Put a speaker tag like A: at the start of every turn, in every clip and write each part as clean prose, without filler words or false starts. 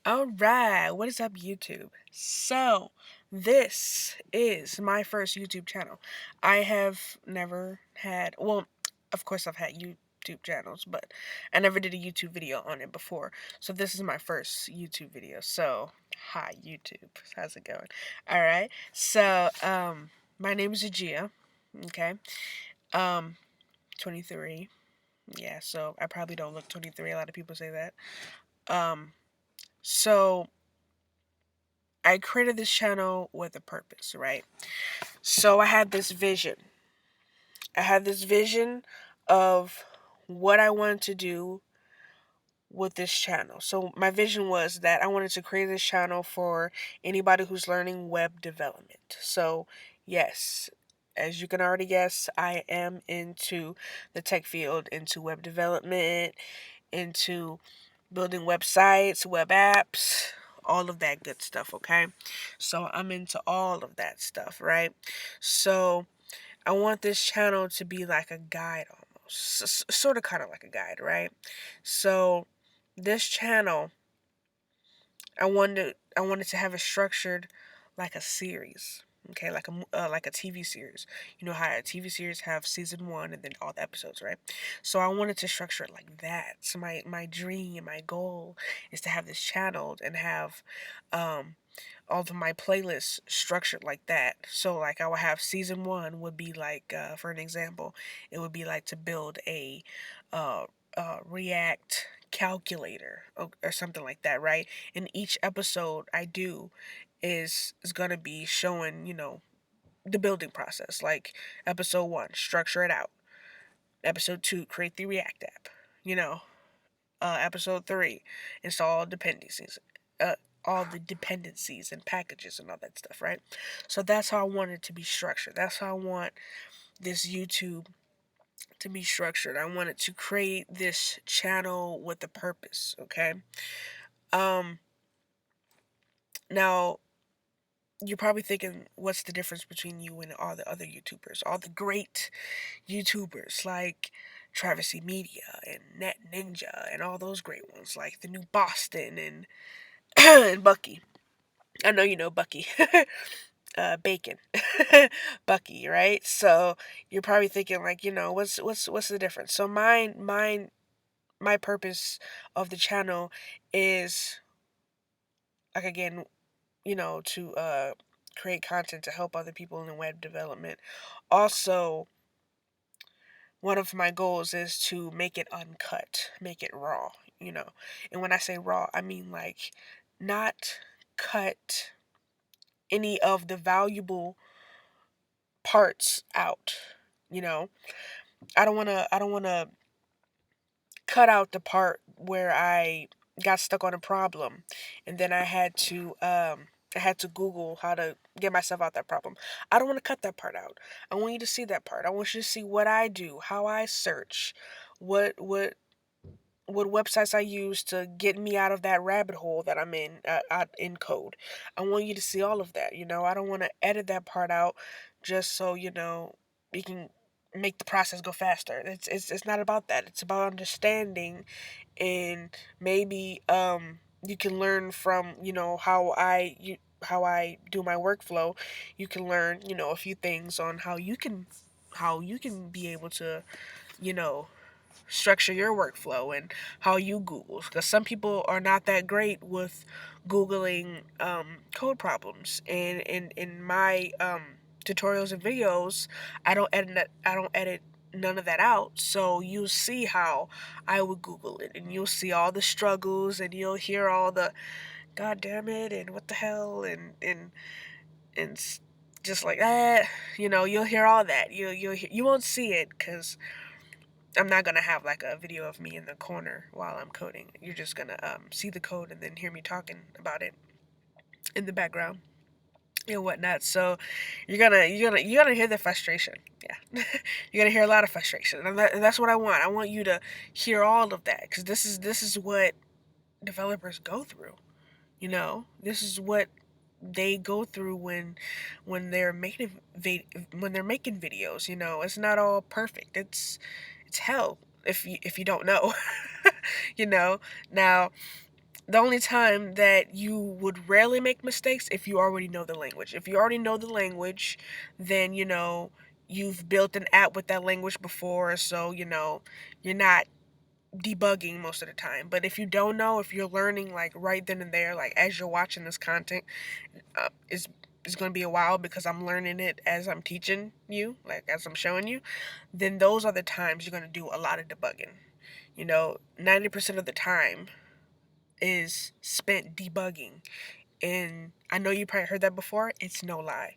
A: Alright, what is up, YouTube? So, this is my first YouTube channel. I have never had, well, of course, I've had YouTube channels, but I never did a YouTube video on it before. So, this is my first YouTube video. So, hi, YouTube. How's it going? Alright, so, my name is Agia, okay? Um, 23. Yeah, so I probably don't look 23. A lot of people say that. So, I created this channel with a purpose, right? So I had this vision. I had this vision of what I wanted to do with this channel. So my vision was that I wanted to create this channel for anybody who's learning web development. So, yes, as you can already guess, I am into the tech field, into web development, into building websites, web apps, all of that good stuff, okay? So I'm into all of that stuff, right? So I want this channel to be like a guide almost, sort of kind of like a guide, right? So this channel, I wanted to have it structured like a series. Okay, like a TV series. You know how a TV series have season 1 and then all the episodes, right? So I wanted to structure it like that. So my dream, my goal is to have this channeled and have um all of my playlists structured like that. So like I would have season 1 would be like for an example, it would be like to build a uh React calculator or something like that, right? And each episode I do is gonna be showing, the building process. Like episode 1, structure it out. Episode 2, create the React app. You know, episode 3, install dependencies. Uh, all the dependencies and packages and all that stuff, right? So that's how I want it to be structured. That's how I want this YouTube to be structured. I wanted to create this channel with a purpose, okay? Um Now you're probably thinking, what's the difference between you and all the other YouTubers? All the great YouTubers like Travis Media and Net Ninja and all those great ones like the new Boston and and Bucky. I know you know Bucky. Bacon. Bucky, right? So you're probably thinking like, what's the difference? So my purpose of the channel is, like, again, to create content to help other people in web development. Also, one of my goals is to make it uncut, make it raw, you know. And when I say raw, I mean like not cut any of the valuable parts out, you know. I don't want to cut out the part where I got stuck on a problem and then I had to Google how to get myself out that problem. I don't want to cut that part out. I want you to see that part. I want you to see what I do, how I search, what websites I use to get me out of that rabbit hole that I'm in, out in code. I want you to see all of that. I don't want to edit that part out just so we can make the process go faster. It's not about that. It's about understanding, and maybe you can learn from how I do my workflow. You can learn a few things on how you can be able to you know structure your workflow and how you Google. Because some people are not that great with Googling code problems. And in my tutorials and videos, I don't edit none of that out. So you'll see how I would Google it, and you'll see all the struggles, and you'll hear all the God damn it and what the hell and just like that. You'll hear all that. You won't see it because I'm not gonna have like a video of me in the corner while I'm coding. You're just gonna see the code and then hear me talking about it in the background and whatnot. So you're gonna hear the frustration. Yeah, you're gonna hear a lot of frustration, and that's what I want. I want you to hear all of that because this is what developers go through. This is what they go through when they're making videos. It's not all perfect. It's hell if you don't know. you know now The only time that you would rarely make mistakes if you already know the language. If you already know the language, then you've built an app with that language before, so you're not debugging most of the time. But if you don't know, if you're learning like right then and there, like as you're watching this content, it's going to be a while because I'm learning it as I'm teaching you, like as I'm showing you, then those are the times you're going to do a lot of debugging. 90% of the time is spent debugging. And I know you probably heard that before. It's no lie.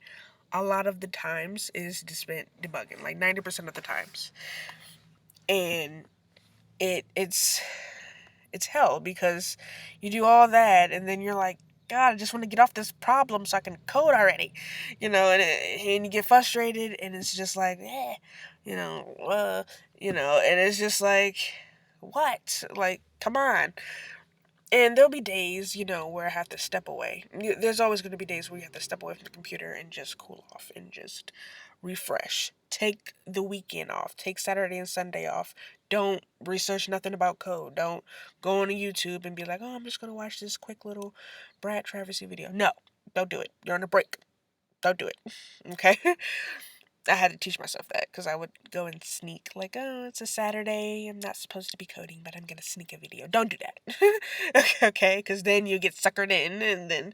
A: A lot of the times is spent debugging, like 90% of the times. And it's hell because you do all that and then you're like, God, I just want to get off this problem so I can code already, and you get frustrated and it's just like, you know, uh, and it's just like, what? Like, come on. And there'll be days, where I have to step away. There's always going to be days where you have to step away from the computer and just cool off and just refresh. Take the weekend off. Take Saturday and Sunday off. Don't research nothing about code. Don't go on YouTube and be like, oh, I'm just going to watch this quick little Brad Traversy video. No, don't do it. You're on a break. Don't do it. Okay? I had to teach myself that because I would go and sneak, like, oh, it's a Saturday, I'm not supposed to be coding, but I'm going to sneak a video. Don't do that. Okay? Because then you get suckered in, and then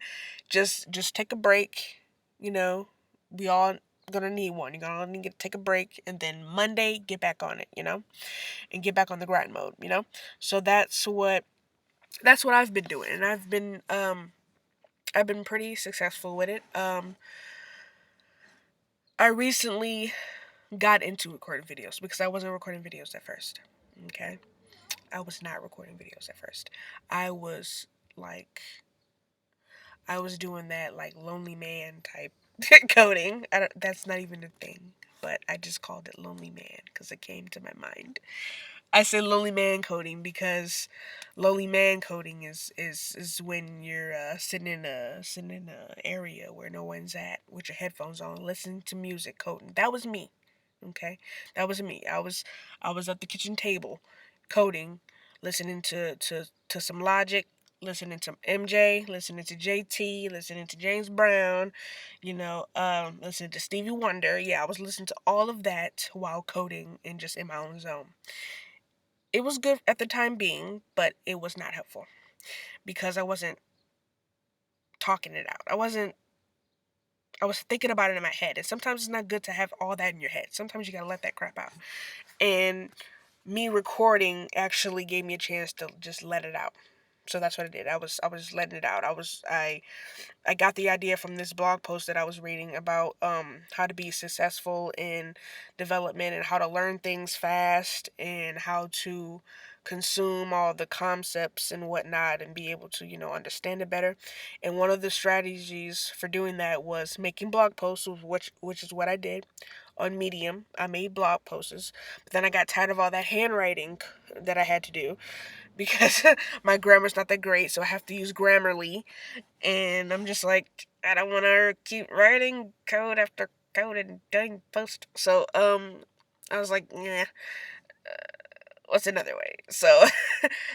A: just take a break. We all going to need one. You're going to need to take a break, and then Monday, get back on it, and get back on the grind mode, So that's what I've been doing, and I've been pretty successful with it. I recently got into recording videos because I wasn't recording videos at first. Okay? I was not recording videos at first. I was like, I was doing that like lonely man type coding. That's not even a thing, but I just called it lonely man because it came to my mind. I say lonely man coding because lonely man coding is when you're sitting in a area where no one's at with your headphones on, listening to music, coding. That was me. Okay, that was me. I was at the kitchen table, coding, listening to some Logic, listening to MJ, listening to JT, listening to James Brown, listening to Stevie Wonder. Yeah, I was listening to all of that while coding and just in my own zone. It was good at the time being, but it was not helpful because I wasn't talking it out. I was thinking about it in my head, and sometimes it's not good to have all that in your head. Sometimes you gotta let that crap out. And me recording actually gave me a chance to just let it out. So that's what I did. I was letting it out. I got the idea from this blog post that I was reading about how to be successful in development and how to learn things fast and how to consume all the concepts and whatnot and be able to understand it better. And one of the strategies for doing that was making blog posts, which is what I did on Medium. I made blog posts, but then I got tired of all that handwriting that I had to do because my grammar's not that great, so I have to use Grammarly, and I'm just like, I don't want to keep writing code after code and doing post. So I was like, yeah, what's another way? So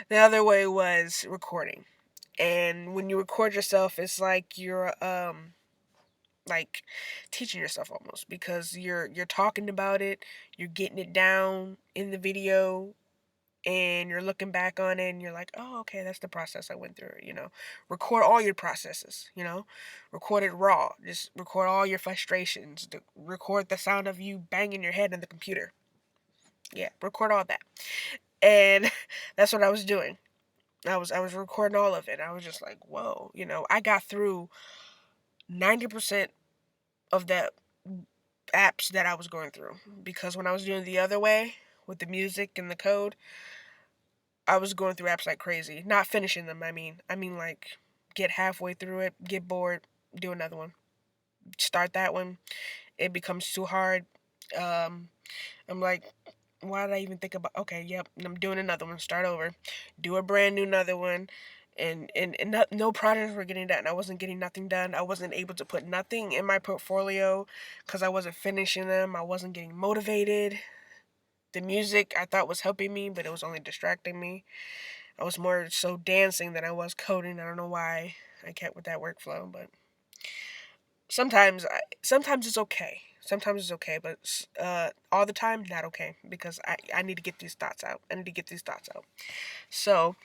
A: the other way was recording. And when you record yourself, it's like you're like teaching yourself almost because you're talking about it, you're getting it down in the video, and you're looking back on it and you're like, oh, okay, that's the process I went through. Record all your processes. Record it raw. Just record all your frustrations. Record the sound of you banging your head on the computer. Yeah, record all that. And that's what I was doing. I was recording all of it. I was just like, whoa, I got through 90% of the apps that I was going through because when I was doing the other way with the music and the code, I was going through apps like crazy. Not finishing them, I mean like get halfway through it, get bored, do another one. Start that one. It becomes too hard. Um I'm like, why did I even think about, okay, yep, I'm doing another one. Start over. Do a brand new another one. And no projects were getting done. I wasn't getting nothing done. I wasn't able to put nothing in my portfolio because I wasn't finishing them. I wasn't getting motivated. The music I thought was helping me, but it was only distracting me. I was more so dancing than I was coding. I don't know why I kept with that workflow, but sometimes it's okay. Sometimes it's okay, but all the time not okay because I need to get these thoughts out. I need to get these thoughts out. So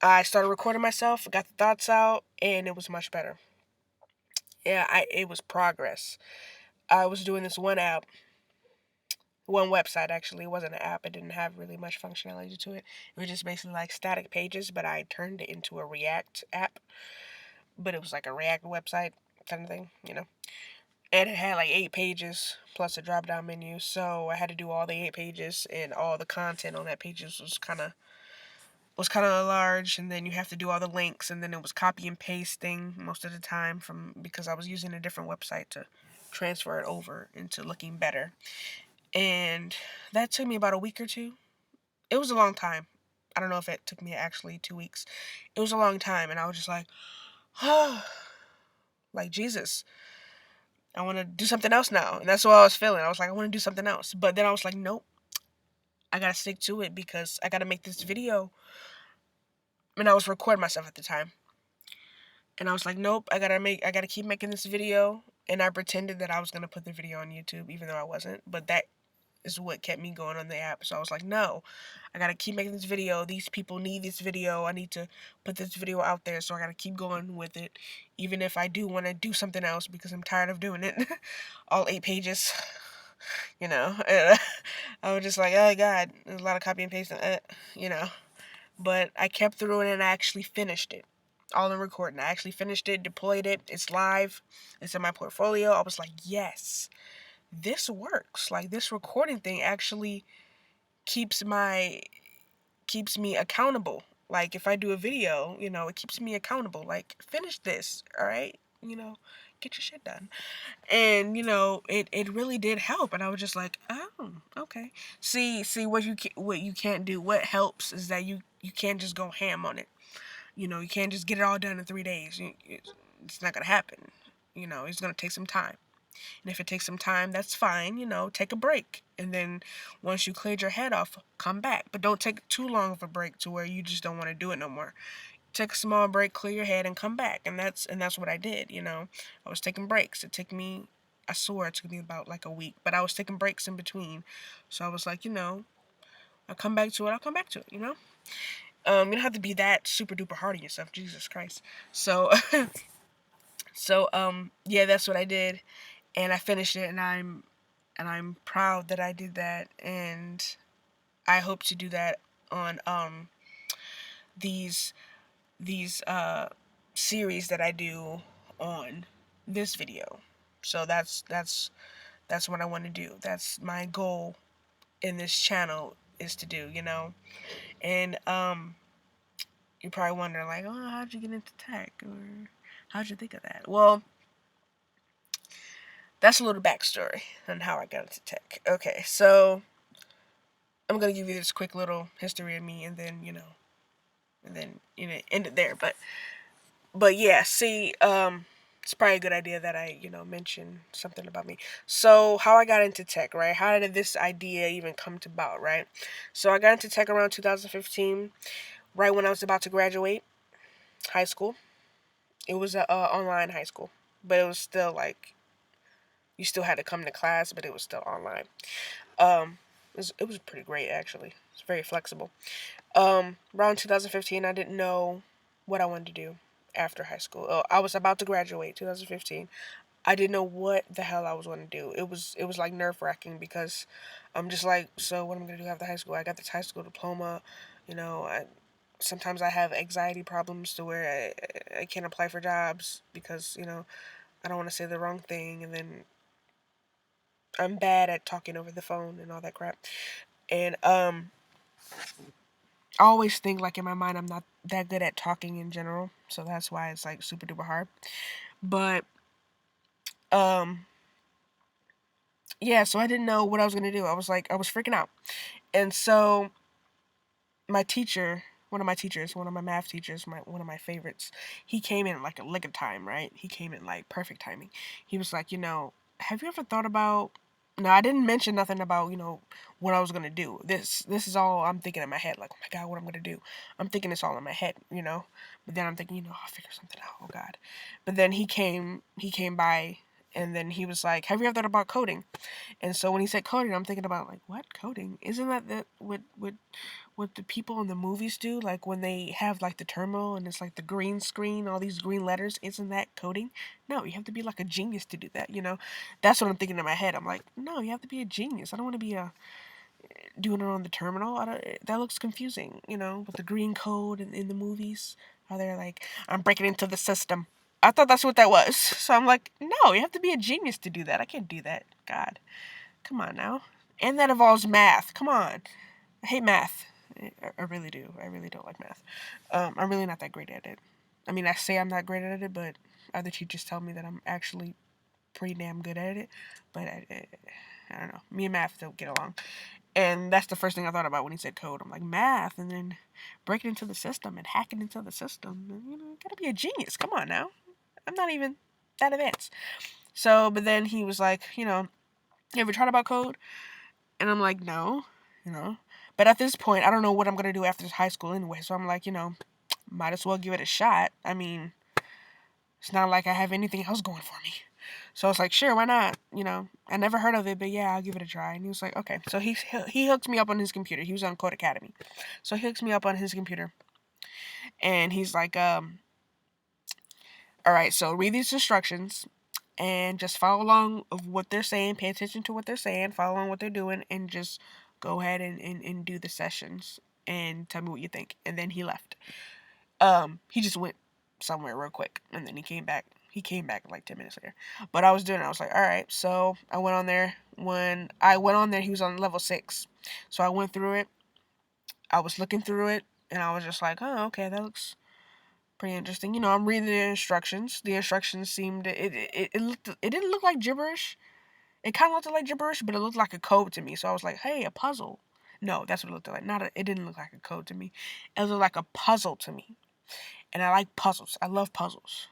A: I started recording myself, got the thoughts out, and it was much better. Yeah, it was progress. I was doing this one app, one website actually. It wasn't an app. It didn't have really much functionality to it. It was just basically like static pages, but I turned it into a React app. But it was like a React website kind of thing, you know. And it had like 8 pages plus a drop down menu. So I had to do all the 8 pages, and all the content on that pages was kind of large, and then you have to do all the links, and then it was copy and pasting most of the time from because I was using a different website to transfer it over into looking better. And that took me about a week or two. It was a long time. I don't know if it took me actually 2 weeks. It was a long time, and I was just like, oh, like Jesus, I want to do something else now. And that's what I was feeling. I was like, I want to do something else. But then I was like, nope, I got to stick to it because I got to make this video. And I was recording myself at the time. And I was like, nope, I gotta keep making this video. And I pretended that I was gonna put the video on YouTube, even though I wasn't. But that is what kept me going on the app. So I was like, no, I gotta keep making this video. These people need this video. I need to put this video out there. So I gotta keep going with it, even if I do want to do something else because I'm tired of doing it. All 8 pages, you know. And I was just like, oh God, there's a lot of copy and pasting, you know. But I kept through it and I actually finished it. All in recording. I actually finished it, deployed it. It's live. It's in my portfolio. I was like, yes, this works. Like this recording thing actually keeps me accountable. Like if I do a video, it keeps me accountable. Like finish this, all right? Get your shit done. And it really did help. And I was just like, oh, okay. See what you can't do. What helps is that you can't just go ham on it. You can't just get it all done in 3 days. It's not gonna happen. It's gonna take some time. And if it takes some time, that's fine. Take a break. And then once you cleared your head off, come back. But don't take too long of a break to where you just don't want to do it no more. Take a small break, clear your head, and come back. And that's what I did. I was taking breaks. It took me, I swear, it took me about like a week, but I was taking breaks in between. So I was like, I'll come back to it. I'll come back to it. You don't have to be that super duper hard on yourself. Jesus Christ. So, yeah, that's what I did, and I finished it, and I'm proud that I did that, and I hope to do that on these series that I do on this video. So that's what I want to do. That's my goal in this channel is to do, and you're probably wondering like, oh, how'd you get into tech, or how'd you think of that? Well, that's a little backstory on how I got into tech. Okay, so I'm gonna give you this quick little history of me, and then end it there. But yeah, see, it's probably a good idea that I mention something about me. So how I got into tech, right? How did this idea even come to about, right? So I got into tech around 2015, right when I was about to graduate high school. It was a online high school, but it was still like you still had to come to class, but it was still online. It was pretty great actually. It's very flexible. Around 2015, I didn't know what I wanted to do after high school. I was about to graduate 2015. I didn't know what the hell I was going to do. It was like nerve wracking because I'm just like, so what am I going to do after high school? I got this high school diploma. Sometimes I have anxiety problems to where I can't apply for jobs because I don't want to say the wrong thing, and then I'm bad at talking over the phone and all that crap. And I always think like in my mind I'm not that good at talking in general, so that's why it's like super duper hard. But um yeah, so I didn't know what I was gonna do. I was freaking out. And so my teacher, one of my math teachers, one of my favorites, he came in like a lick of time, right? He came in like perfect timing. He was like, have you ever thought about No, I didn't mention nothing about, what I was gonna do. This is all I'm thinking in my head. Like, oh my god, what I'm gonna do? I'm thinking it's all in my head. But then I'm thinking, I'll figure something out. Oh god. But then he came by, and then he was like, "Have you ever thought about coding?" And so when he said coding, I'm thinking about, like, what coding? Isn't that what the people in the movies do? Like when they have like the terminal and it's like the green screen, all these green letters. Isn't that coding? No, you have to be like a genius to do that. That's what I'm thinking in my head. I'm like, no, you have to be a genius. I don't want to be doing it on the terminal. That looks confusing. With the green code in the movies. How they're like, I'm breaking into the system. I thought that's what that was. So I'm like, no, you have to be a genius to do that. I can't do that. God, come on now. And that involves math. Come on. I hate math. I really do. I really don't like math. I'm really not that great at it. I mean, I say I'm not great at it, but other teachers tell me that I'm actually pretty damn good at it. But I don't know. Me and math don't get along. And that's the first thing I thought about when he said code. I'm like, math, and then breaking into the system and hacking into the system. You gotta be a genius. Come on now. I'm not even that advanced. So, but then he was like, you ever tried about code? And I'm like, no, you know. But at this point, I don't know what I'm gonna do after high school anyway. So I'm like, might as well give it a shot. I mean, it's not like I have anything else going for me. So I was like, sure, why not? I never heard of it, but yeah, I'll give it a try. And he was like, okay. So he hooked me up on his computer. He was on Code Academy, so he hooks me up on his computer, and he's like, all right, so read these instructions and just follow along of what they're saying. Pay attention to what they're saying. Follow along what they're doing, and just go ahead and do the sessions and tell me what you think. And then he left. He just went somewhere real quick, and then he came back. He came back like 10 minutes later. But I was doing it. I was like, all right. So I went on there. When I went on there, he was on level 6. So I went through it. I was looking through it, and I was just like, oh, okay, that looks pretty interesting. I'm reading the instructions. The instructions seemed it didn't look like gibberish. It kind of looked like gibberish, but it looked like a code to me. So I was like, hey, a puzzle. No, that's what it looked like. It didn't look like a code to me. It looked like a puzzle to me. And I like puzzles. I love puzzles.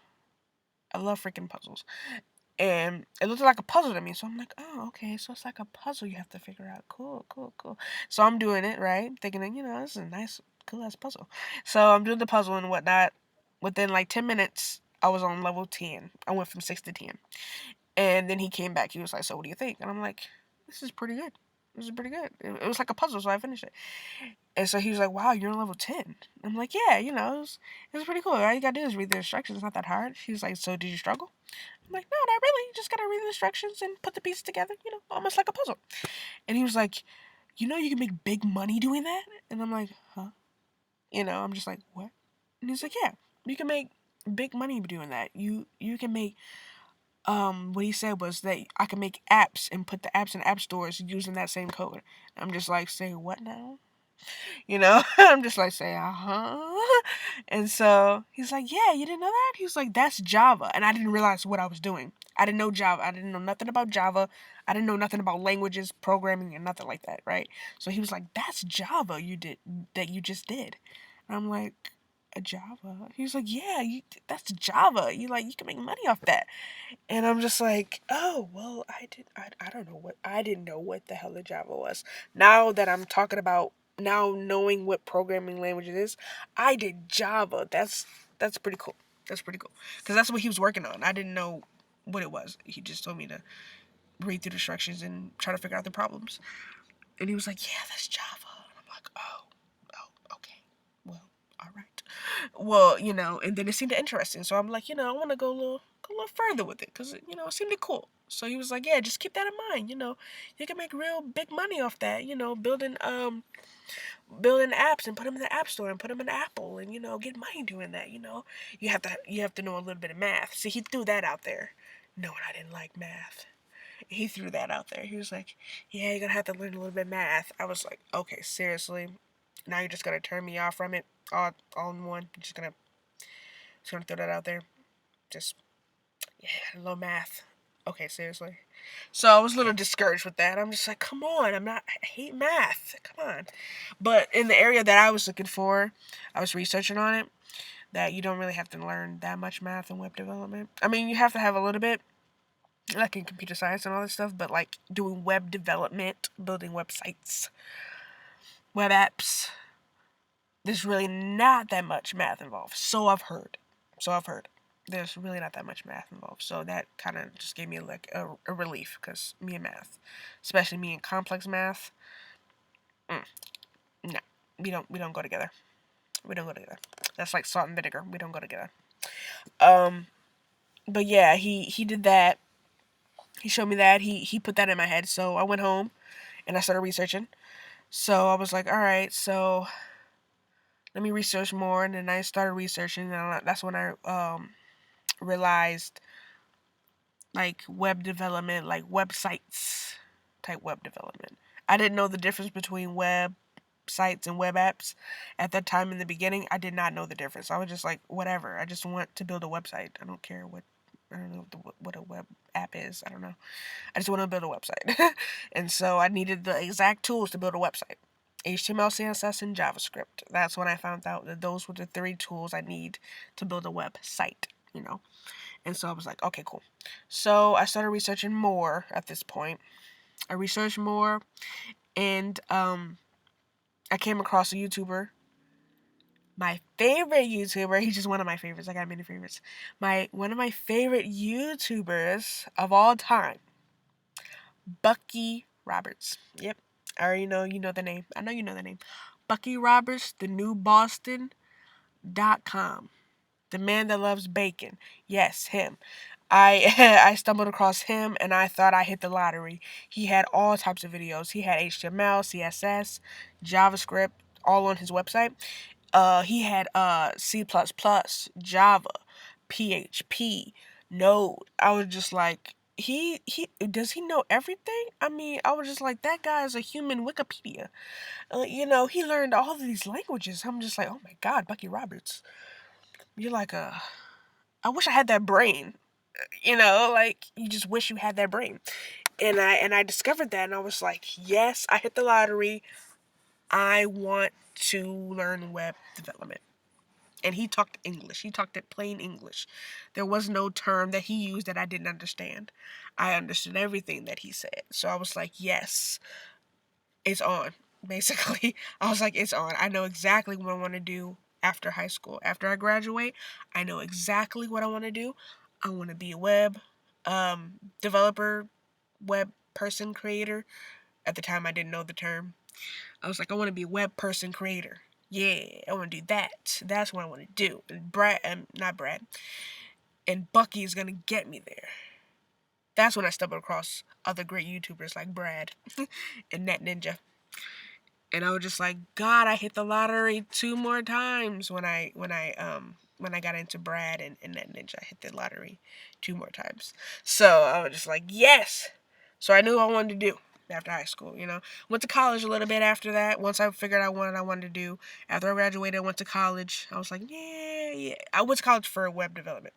A: I love freaking puzzles. And it looked like a puzzle to me. So I'm like, oh, okay. So it's like a puzzle you have to figure out. Cool, cool, cool. So I'm doing it, right? Thinking that, this is a nice, cool ass puzzle. So I'm doing the puzzle and whatnot. Within like 10 minutes, I was on level 10. I went from 6 to 10. And then he came back. He was like, so what do you think? And I'm like, this is pretty good. This is pretty good. It was like a puzzle, so I finished it. And so he was like, wow, you're on level 10. I'm like, yeah, it was pretty cool. All you gotta do is read the instructions. It's not that hard. He was like, so did you struggle? I'm like, no, not really. You just gotta read the instructions and put the pieces together, almost like a puzzle. And he was like, you can make big money doing that? And I'm like, huh? I'm just like, what? And he's like, yeah, you can make big money doing that. You can make what he said was that I can make apps and put the apps in app stores using that same code. I'm just like, say what now? I'm just like, say, And so he's like, yeah, you didn't know that? He was like, that's Java. And I didn't realize what I was doing. I didn't know Java. I didn't know nothing about Java. I didn't know nothing about languages, programming, and nothing like that, right? So he was like, that's Java that you just did. And I'm like, a Java? He was like, yeah, that's Java. You can make money off that. And I'm just like, oh, well, I don't know I didn't know what the hell the Java was. Now that I'm talking about, now knowing what programming language it is, I did Java. That's pretty cool. That's pretty cool. Because that's what he was working on. I didn't know what it was. He just told me to read through the instructions and try to figure out the problems. And he was like, yeah, that's Java. And I'm like, oh, okay. Well, all right. Well, and then it seemed interesting. So I'm like, I want to go a little further with it because, it seemed cool. So he was like, yeah, just keep that in mind. You can make real big money off that, building apps and put them in the App Store and put them in Apple and, get money doing that, you have to know a little bit of math. See, he threw that out there knowing I didn't like math. He threw that out there. He was like, yeah, you're going to have to learn a little bit of math. I was like, okay, seriously? Now you're just going to turn me off from it all in one? You're just going to throw that out there? Just, yeah, a little math. Okay, seriously? So I was a little discouraged with that. I'm just like, come on, I hate math. Come on. But in the area that I was looking for, I was researching on it, that you don't really have to learn that much math in web development. I mean, you have to have a little bit, like in computer science and all this stuff, but like doing web development, building websites, web apps, there's really not that much math involved. So I've heard. There's really not that much math involved. So that kind of just gave me like a relief, because me and math, especially me and complex math, no, we don't go together. We don't go together. That's like salt and vinegar. We don't go together. Um, but yeah, he did that. He showed me that. He put that in my head. So I went home and I started researching. So I was like, all right, so let me research more. And then I started researching, and that's when I realized like web development, like websites type web development. I didn't know the difference between web sites and web apps at that time. In the beginning, I did not know the difference. I was just like, whatever. I just want to build a website. I don't care what. I don't know what a web app is. I don't know. I just want to build a website. And so I needed the exact tools to build a website: HTML, CSS, and JavaScript. That's when I found out that those were the 3 tools I need to build a website, you know. And so I was like, okay, cool. So I started researching more at this point. I researched more, and I came across a YouTuber. My favorite YouTuber, he's just one of my favorites. I got many favorites. One of my favorite YouTubers of all time, Bucky Roberts. Yep. I already know you know the name. I know you know the name. Bucky Roberts, the new Boston.com. The man that loves bacon. Yes, him. I I stumbled across him and I thought I hit the lottery. He had all types of videos. He had HTML, CSS, JavaScript, all on his website. He had C++, Java, PHP, Node. I was just like, he does he know everything? I mean, I was just like, that guy is a human Wikipedia. He learned all of these languages. I'm just like, oh my God, Bucky Roberts, you're like a. I wish I had that brain. Like you just wish you had that brain. And I discovered that, and I was like, yes, I hit the lottery. I want to learn web development. And he talked English. He talked it plain English. There was no term that he used that I didn't understand. I understood everything that he said. So I was like, yes, it's on. Basically, I was like, it's on. I know exactly what I want to do after high school. After I graduate, I know exactly what I want to do. I want to be a web developer, web person creator. At the time, I didn't know the term. I was like, I want to be a web person creator. Yeah, I want to do that. That's what I want to do. And not Brad, and Bucky is gonna get me there. That's when I stumbled across other great YouTubers like Brad and Net Ninja, and I was just like, God, I hit the lottery 2 more times when I got into Brad and Net Ninja. I hit the lottery 2 more times. So I was just like, yes. So I knew what I wanted to do after high school. Went to college a little bit after that. Once I figured out what I wanted to do, after I graduated, I went to college. I was like, yeah. I went to college for web development,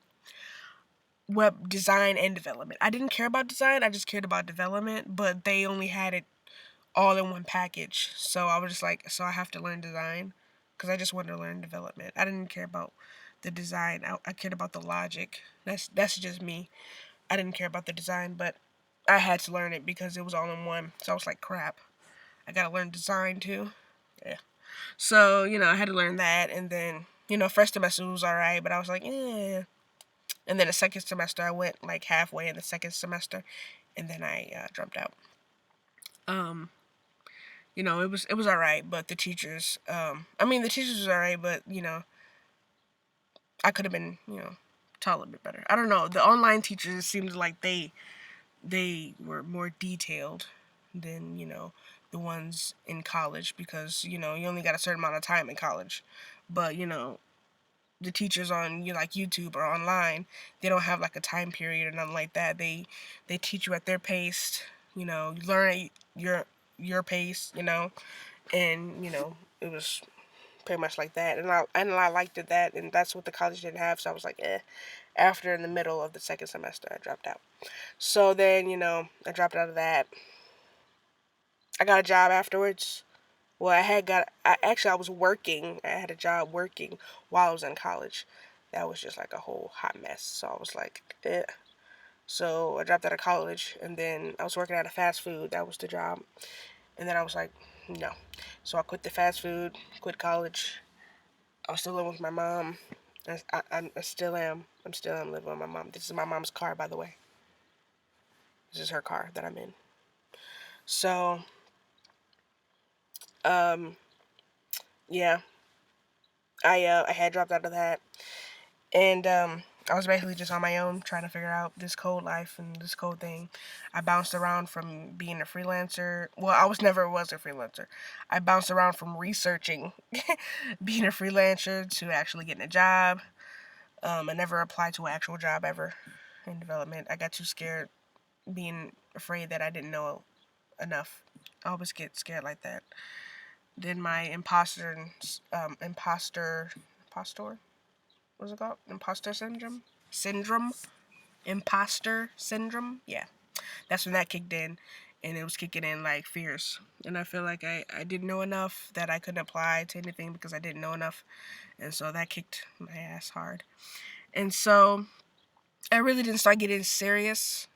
A: web design and development. I didn't care about design. I just cared about development, but they only had it all in one package. So I was just like, so I have to learn design because I just wanted to learn development. I didn't care about the design. I cared about the logic. That's just me. I didn't care about the design, but I had to learn it because it was all in one. So I was like, crap, I gotta learn design too. Yeah. So I had to learn that, and then first semester was alright, but I was like, yeah. And then the second semester, I went like halfway in the second semester, and then I dropped out. Um, it was all right, but the teachers, the teachers was all right, but I could have been, taught a little bit better. I don't know. The online teachers, it seemed like they were more detailed than the ones in college, because you only got a certain amount of time in college, but the teachers on like YouTube or online, they don't have like a time period or nothing like that. They teach you at their pace. You learn at your pace. And it was pretty much like that. And I liked it that, and that's what the college didn't have. So I was like, eh. After, in the middle of the second semester, I dropped out. So then I dropped out of that. I got a job afterwards. Well, I was working. I had a job working while I was in college. That was just like a whole hot mess. So I was like, eh. So I dropped out of college, and then I was working at a fast food. That was the job. And then I was like, no. So I quit the fast food, quit college. I was still living with my mom. I still am. I'm still am living with my mom. This is my mom's car, by the way. This is her car that I'm in. So, um, yeah, I had dropped out of that, and I was basically just on my own trying to figure out this code life and this code thing. I bounced around from being a freelancer. Well, I was a freelancer. I bounced around from researching being a freelancer to actually getting a job. I never applied to an actual job ever in development. I got too scared, being afraid that I didn't know enough. I always get scared like that. Then my imposter, what's it called? Imposter syndrome, imposter syndrome. Yeah, that's when that kicked in, and it was kicking in like fierce. And I feel like I didn't know enough, that I couldn't apply to anything because I didn't know enough, and so that kicked my ass hard. And so I really didn't start getting serious.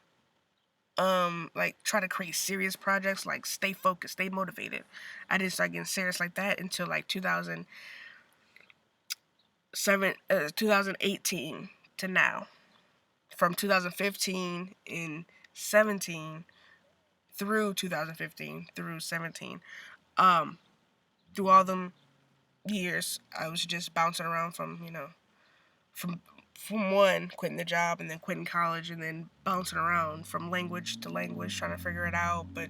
A: Like try to create serious projects, like stay focused, stay motivated. I didn't start getting serious like that until like 2018 to now. From 2015 and 17 through 2015 through 17. Um, through all them years, I was just bouncing around from, from one, quitting the job and then quitting college and then bouncing around from language to language trying to figure it out, but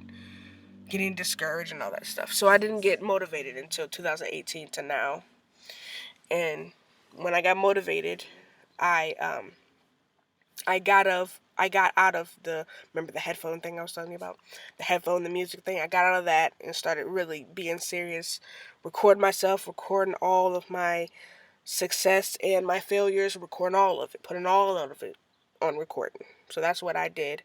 A: getting discouraged and all that stuff. So I didn't get motivated until 2018 to now. And when I got motivated, I I got out of the, remember the headphone thing I was telling you about? The headphone, the music thing. I got out of that and started really being serious, recording myself, recording all of my success and my failures, recording all of it, putting all of it on recording. So that's what I did.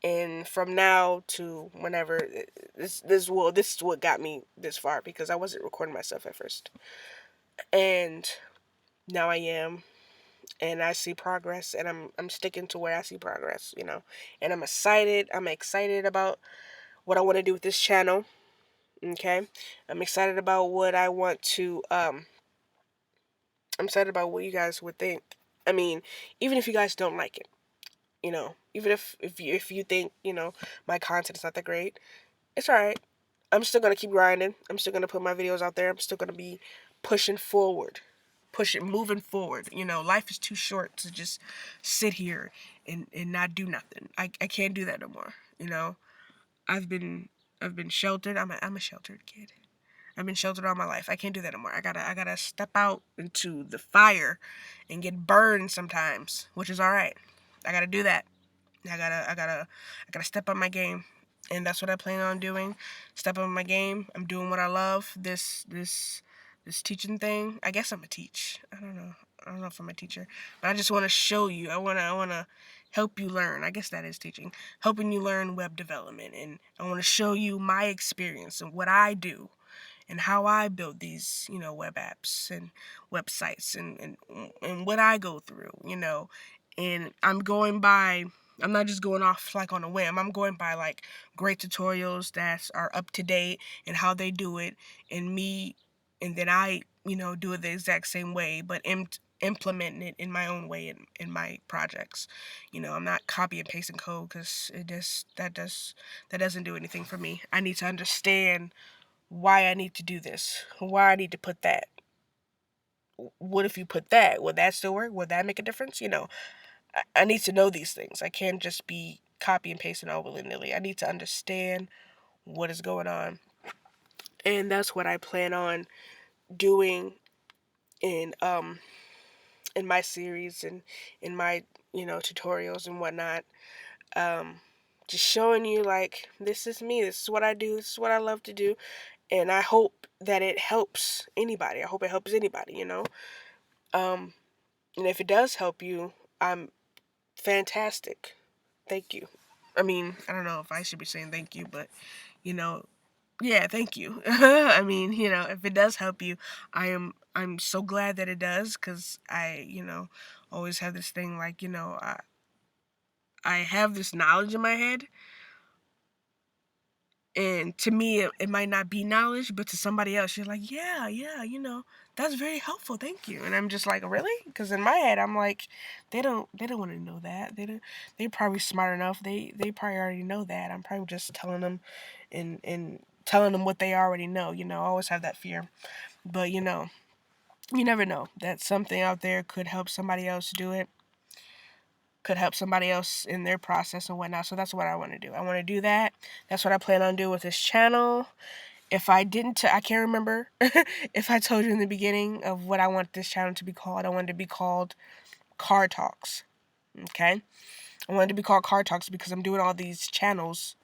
A: And from now to whenever, this is what got me this far, because I wasn't recording myself at first, and now I am, and I see progress, and I'm sticking to where I see progress, and I'm excited. I'm excited about what I want to do with this channel. Okay, I'm excited about what I want to. I'm excited about what you guys would think. I mean, even if you guys don't like it, even if you think my content is not that great, it's all right. I'm still gonna keep grinding. I'm still gonna put my videos out there. I'm still gonna be pushing forward, moving forward. Life is too short to just sit here and not do nothing. I can't do that no more. I've been I've been sheltered. I'm a sheltered kid. I've been sheltered all my life. I can't do that no more. I gotta step out into the fire and get burned sometimes, which is all right. I gotta do that. I gotta step up my game, and that's what I plan on doing. Step up my game. I'm doing what I love. This teaching thing. I guess I'm a teach. I don't know. I don't know if I'm a teacher, but I just want to show you. I wanna help you learn. I guess that is teaching, helping you learn web development, and I want to show you my experience and what I do and how I build these, web apps and websites, and what I go through, and I'm not just going off like on a whim. I'm going by like great tutorials that are up to date and how they do it, and me, and then I, do it the exact same way, but implementing it in my own way in my projects. I'm not copy and pasting code, because that doesn't do anything for me. I need to understand why I need to do this, why I need to put that. What if you put that? Would that still work? Would that make a difference? I need to know these things. I can't just be copy and pasting all willy nilly. I need to understand what is going on. And that's what I plan on doing in in my series and in my tutorials and whatnot. Um, just showing you, like, this is me. This is what I do. This is what I love to do. And I hope that it helps anybody. I hope it helps anybody. Um, and if it does help you, I'm fantastic. Thank you. I mean, I don't know if I should be saying thank you, but you know, yeah, thank you. I mean, if it does help you, I'm so glad that it does, because I always have this thing like, I have this knowledge in my head, and to me it might not be knowledge, but to somebody else you're like, yeah, that's very helpful, thank you. And I'm just like, really? Because in my head I'm like, they don't want to know that. They're probably smart enough. They probably already know that. I'm probably just telling them and telling them what they already know. I always have that fear. But you never know that something out there could help somebody else do it, could help somebody else in their process and whatnot. So that's what I want to do. I want to do that. That's what I plan on doing with this channel. If I didn't, I can't remember if I told you in the beginning of what I want this channel to be called. I want it to be called Car Talks. Okay? I want it to be called Car Talks because I'm doing all these channels.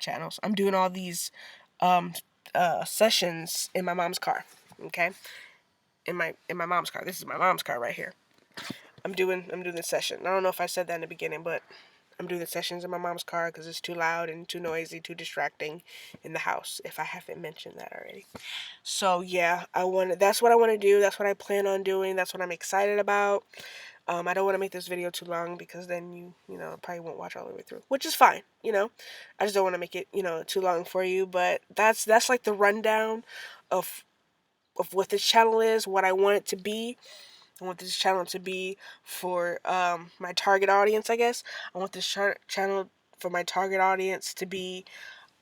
A: Channels. I'm doing all these um, sessions in my mom's car. Okay? In my mom's car. This is my mom's car right here. I'm doing this session. I don't know if I said that in the beginning, but I'm doing the sessions in my mom's car because it's too loud and too noisy, too distracting in the house, if I haven't mentioned that already. So yeah, that's what I want to do. That's what I plan on doing. That's what I'm excited about. I don't want to make this video too long because then you probably won't watch all the way through, which is fine. I just don't want to make it too long for you. But that's like the rundown of what this channel is, what I want it to be. I want this channel to be for my target audience, I guess. I want this channel for my target audience to be,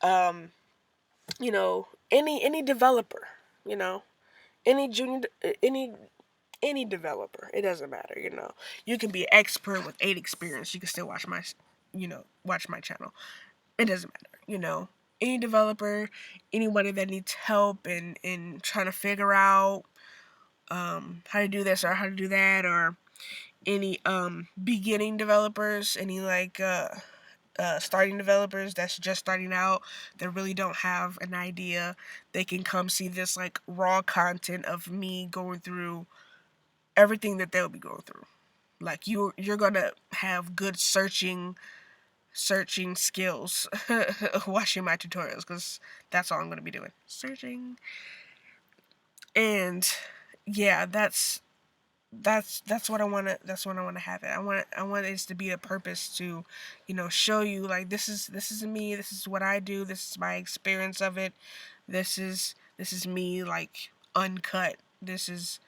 A: any developer, any junior, any developer. It doesn't matter, You can be an expert with 8 experience. You can still watch my channel. It doesn't matter. Any developer, anybody that needs help in trying to figure out how to do this or how to do that, or any beginning developers, any like starting developers that's just starting out, that really don't have an idea, they can come see this like raw content of me going through everything that they'll be going through. Like you're gonna have good searching skills watching my tutorials, because that's all I'm gonna be doing, searching. And yeah, that's what I want to have it. I want it to be a purpose to show you like this is me, this is what I do, this is my experience of it, this is me like uncut, this is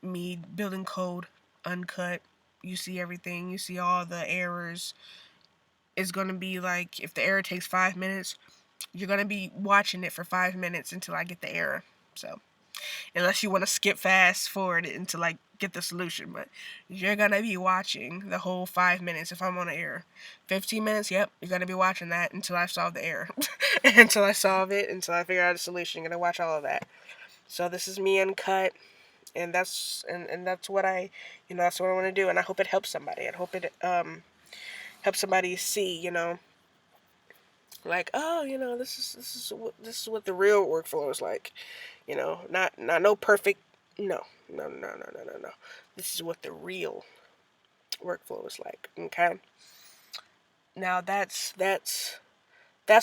A: me building code uncut. You see everything, you see all the errors. It's going to be like, if the error takes 5 minutes, you're going to be watching it for 5 minutes until I get the error. So unless you want to skip fast forward it until I get the solution, but you're gonna be watching the whole 5 minutes if I'm on an error. 15 minutes, yep, you're gonna be watching that until I solve the error. Until I solve it, until I figure out a solution, you're gonna watch all of that. So this is me uncut, and that's what that's what I want to do, and I hope it helps somebody. I hope it helps somebody see, like, oh, this is what the real workflow is like. Not no perfect. No. This is what the real workflow is like. Okay. Now that's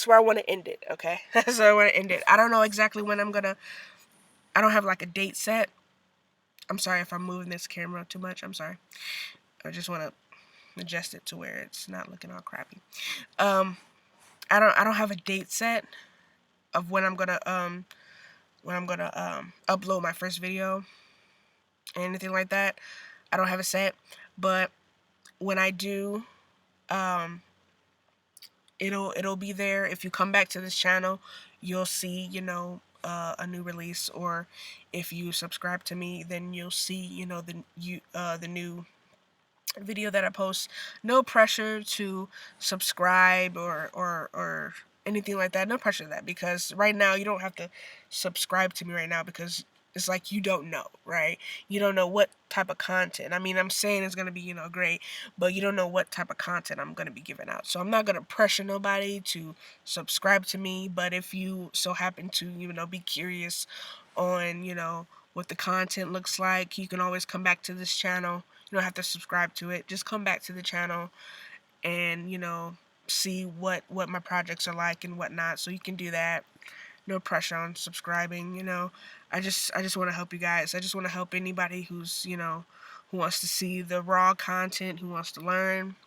A: where I want to end it. Okay, that's where I want to end it. I don't know exactly when I'm gonna. I don't have like a date set. I'm sorry if I'm moving this camera too much. I'm sorry. I just want to adjust it to where it's not looking all crappy. I don't have a date set of when I'm gonna upload my first video, anything like that. I don't have a set, but when I do, it'll be there. If you come back to this channel, you'll see a new release, or if you subscribe to me, then you'll see the new video that I post. No pressure to subscribe or anything like that. No pressure to that, because right now you don't have to subscribe to me right now, because it's like you don't know, right? You don't know what type of content. I mean, I'm saying it's going to be, great, but you don't know what type of content I'm going to be giving out. So I'm not going to pressure nobody to subscribe to me, but if you so happen to, be curious on, what the content looks like, you can always come back to this channel. You don't have to subscribe to it. Just come back to the channel and, see what my projects are like and whatnot. So you can do that. No pressure on subscribing. I just want to help you guys. I just want to help anybody who's, who wants to see the raw content, who wants to learn.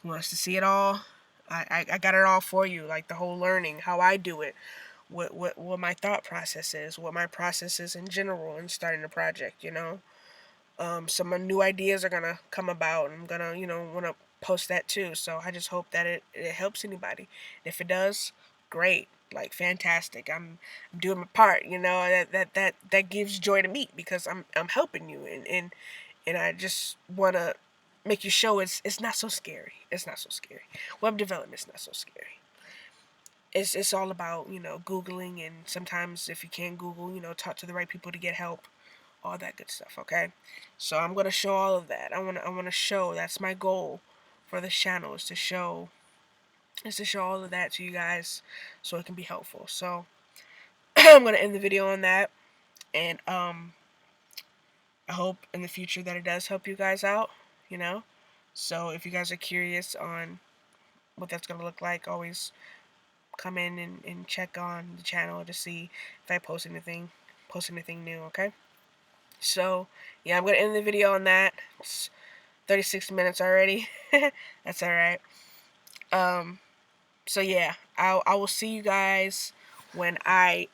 A: Who wants to see it all? I got it all for you, like the whole learning, how I do it, what my thought process is, what my process is in general in starting a project, you know. Some new ideas are gonna come about, and I'm gonna, want to post that too. So I just hope that it helps anybody. If it does, great, like fantastic. I'm doing my part, that gives joy to me because I'm helping you, and I just wanna make you show it's not so scary. It's not so scary. Web development is not so scary. It's all about, Googling, and sometimes if you can't Google, talk to the right people to get help, all that good stuff, okay? So I'm gonna show all of that. I wanna show, that's my goal for this channel, is to show all of that to you guys so it can be helpful. So I'm gonna end the video on that, and I hope in the future that it does help you guys out, you know? So if you guys are curious on what that's gonna look like, always come in and check on the channel to see if I post anything new, okay? So yeah, I'm gonna end the video on that. It's 36 minutes already. That's alright. So yeah, I will see you guys when I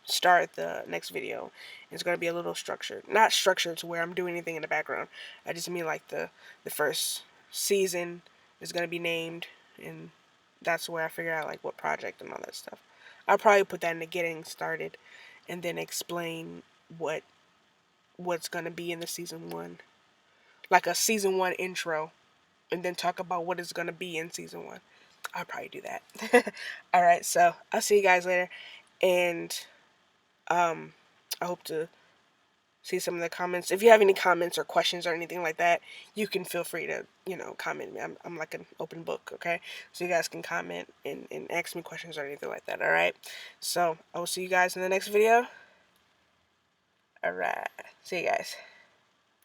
A: start the next video. It's gonna be a little structured, not structured to where I'm doing anything in the background. I just mean like the first season is gonna be named, and that's where I figure out like what project and all that stuff. I'll probably put that in the getting started, and then explain what's gonna be in the season one, like a season one intro, and then talk about what is gonna be in season one. I'll probably do that. Alright, so I'll see you guys later. And I hope to see some of the comments. If you have any comments or questions or anything like that, you can feel free to, comment me. I'm like an open book, okay? So you guys can comment and ask me questions or anything like that, alright? So I will see you guys in the next video. Alright, see you guys.